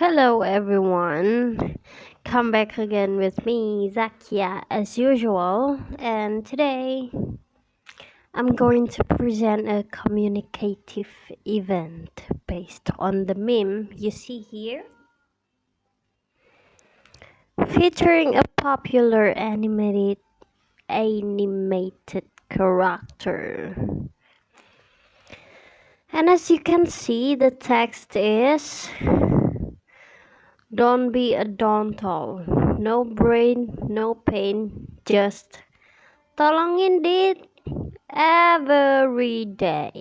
Hello everyone. Come back again with me, Zakia, as usual. And today I'm going to present a communicative event based on the meme you see here, featuring a popular animated character. And as you can see, the text is don't be a Dontal. No brain, no pain, just tolongin dit every day.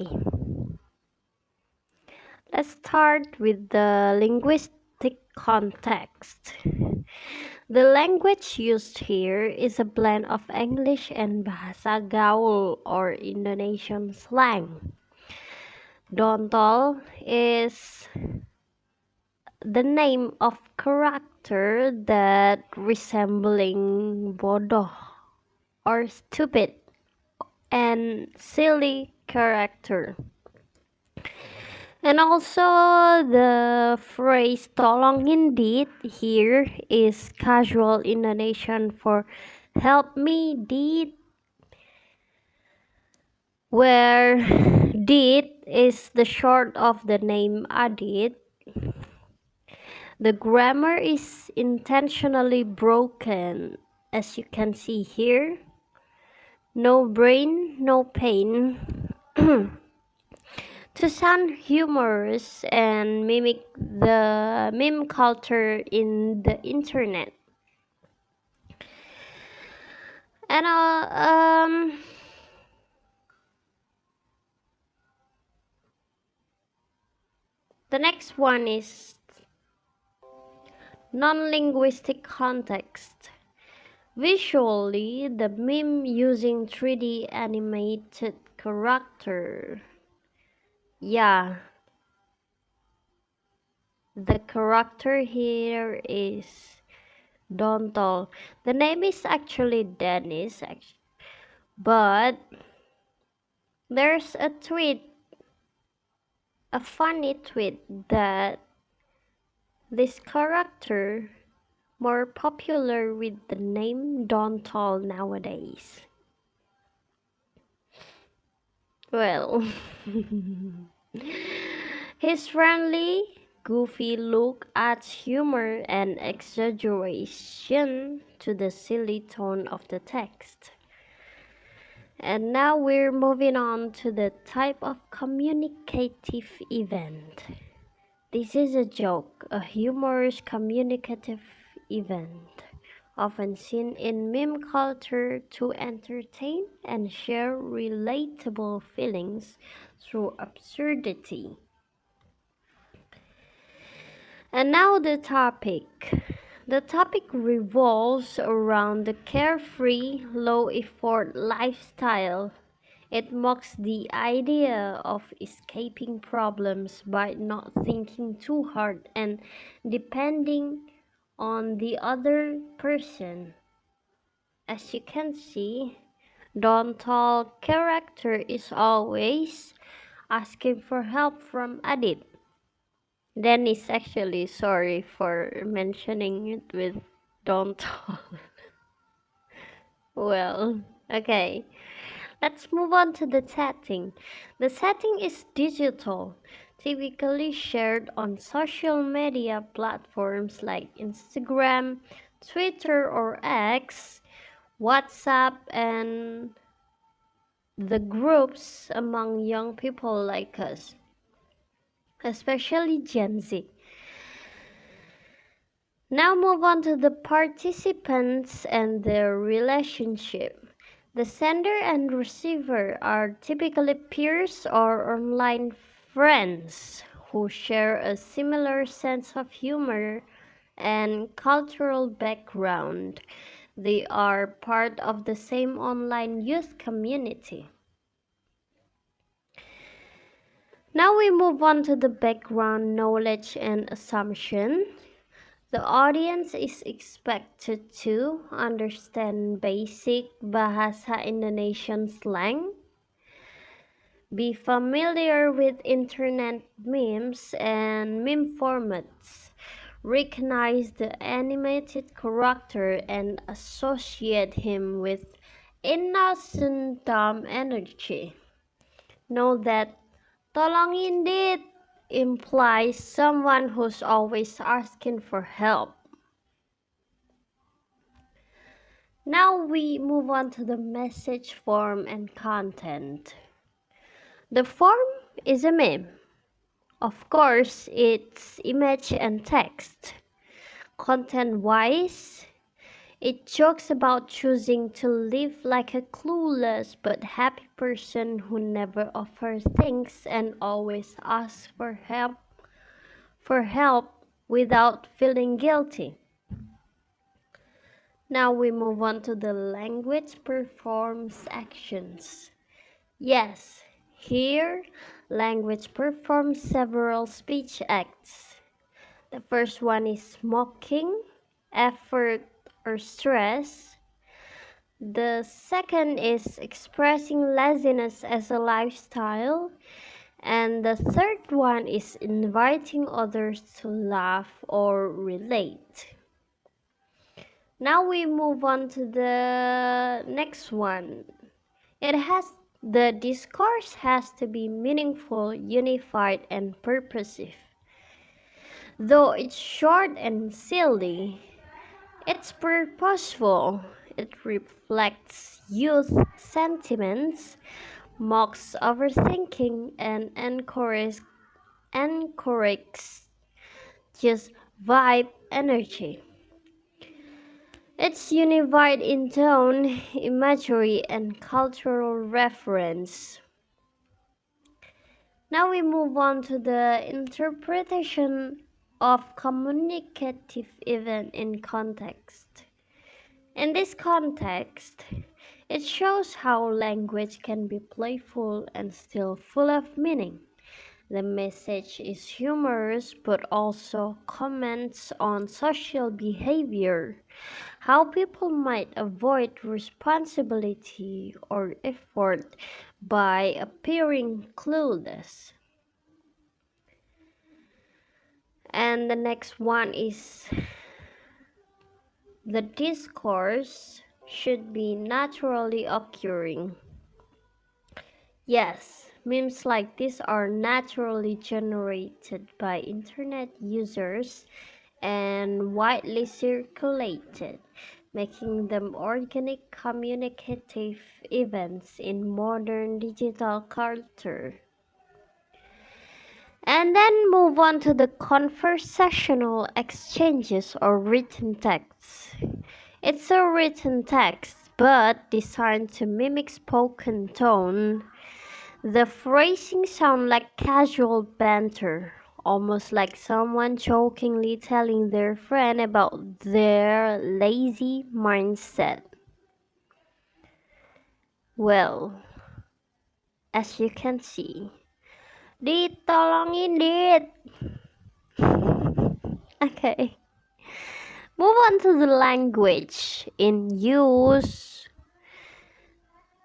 Let's start with the linguistic context. The language used here is a blend of English and Bahasa Gaul or Indonesian slang. Dontol is the name of character that resembling bodoh or stupid and silly character. And also the phrase tolongin dit here is casual Indonesian for help me dit, where dit is the short of the name Adit. The grammar is intentionally broken, as you can see here. No brain, no pain. To sound humorous and mimic the meme culture in the internet. And the next one is non-linguistic context. Visually, the meme using 3D animated character. Yeah, the character here is Dontol. The name is actually Dennis, but there's a funny tweet that this character more popular with the name Dontol nowadays. Well, his friendly, goofy look adds humor and exaggeration to the silly tone of the text. And now we're moving on to the type of communicative event. This is a joke, a humorous communicative event, often seen in meme culture to entertain and share relatable feelings through absurdity. And now the topic. The topic revolves around the carefree, low-effort lifestyle. It mocks the idea of escaping problems by not thinking too hard and depending on the other person. As you can see, Dontal character is always asking for help from Adit. Dennis, actually, sorry for mentioning it with Dontal. Well, okay. Let's move on to the setting. The setting is digital, typically shared on social media platforms like Instagram, Twitter or X, WhatsApp, and the groups among young people like us, especially Gen Z. Now move on to the participants and their relationship. The sender and receiver are typically peers or online friends who share a similar sense of humor and cultural background. They are part of the same online youth community. Now we move on to the background knowledge and assumption. The audience is expected to understand basic Bahasa Indonesian slang, be familiar with internet memes and meme formats, recognize the animated character and associate him with innocent dumb energy. Note that tolong indeed implies someone who's always asking for help. Now we move on to the message form and content. The form is a meme. Of course, it's image and text. Content-wise, it jokes about choosing to live like a clueless but happy person who never offers things and always asks for help without feeling guilty. Now we move on to the language performs actions. Yes, here language performs several speech acts. The first one is mocking, effort, or stress. The second is expressing laziness as a lifestyle. And the third one is inviting others to laugh or relate. Now we move on to the next one. The discourse has to be meaningful, unified, and purposive. Though it's short and silly, it's purposeful. It reflects youth sentiments, mocks overthinking, and encourages just vibe energy. It's unified in tone, imagery, and cultural reference. Now we move on to the interpretation of communicative event in context. In this context, it shows how language can be playful and still full of meaning. The message is humorous but also comments on social behavior, how people might avoid responsibility or effort by appearing clueless. And the next one is the discourse should be naturally occurring. Yes, memes like this are naturally generated by internet users and widely circulated, making them organic communicative events in modern digital culture. And then move on to the conversational exchanges or written texts. It's a written text, but designed to mimic spoken tone. The phrasing sounds like casual banter, almost like someone jokingly telling their friend about their lazy mindset. Well, as you can see, ditolongin dit. Okay. Move on to the language in use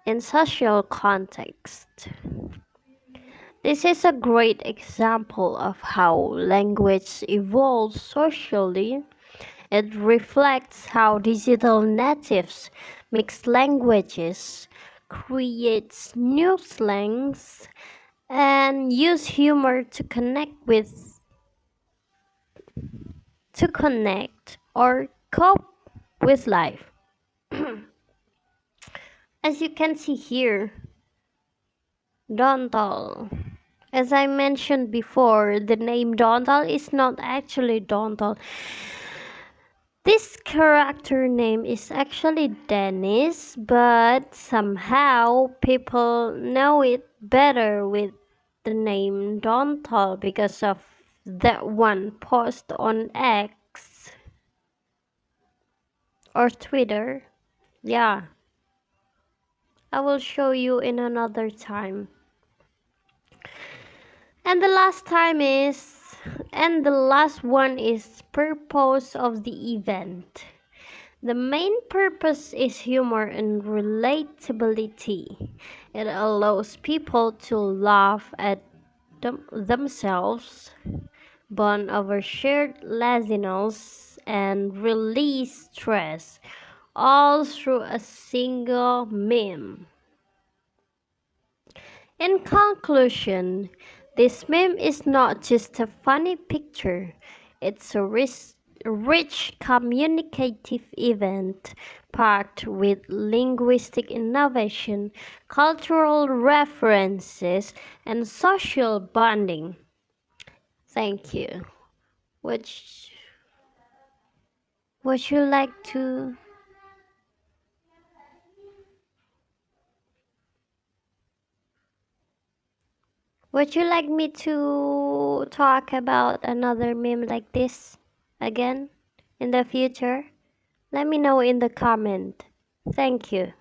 in social context. This is a great example of how language evolves socially. It reflects how digital natives mix languages, create new slangs, and use humor to connect or cope with life. As you can see here, Dontal. As I mentioned before, the name Dontal is not actually Dontal. This character name is actually Dennis, but somehow people know it better with the name Dontal because of that one post on X or Twitter. Yeah, I will show you in another time. And the last one is purpose of the event. The main purpose is humor and relatability. It allows people to laugh at themselves, bond over shared laziness, and release stress, all through a single meme. In conclusion, this meme is not just a funny picture, it's a rich communicative event packed with linguistic innovation, cultural references, and social bonding. Thank you. Would, would you like to? Would you like me to talk about another meme like this again in the future? Let me know in the comment. Thank you.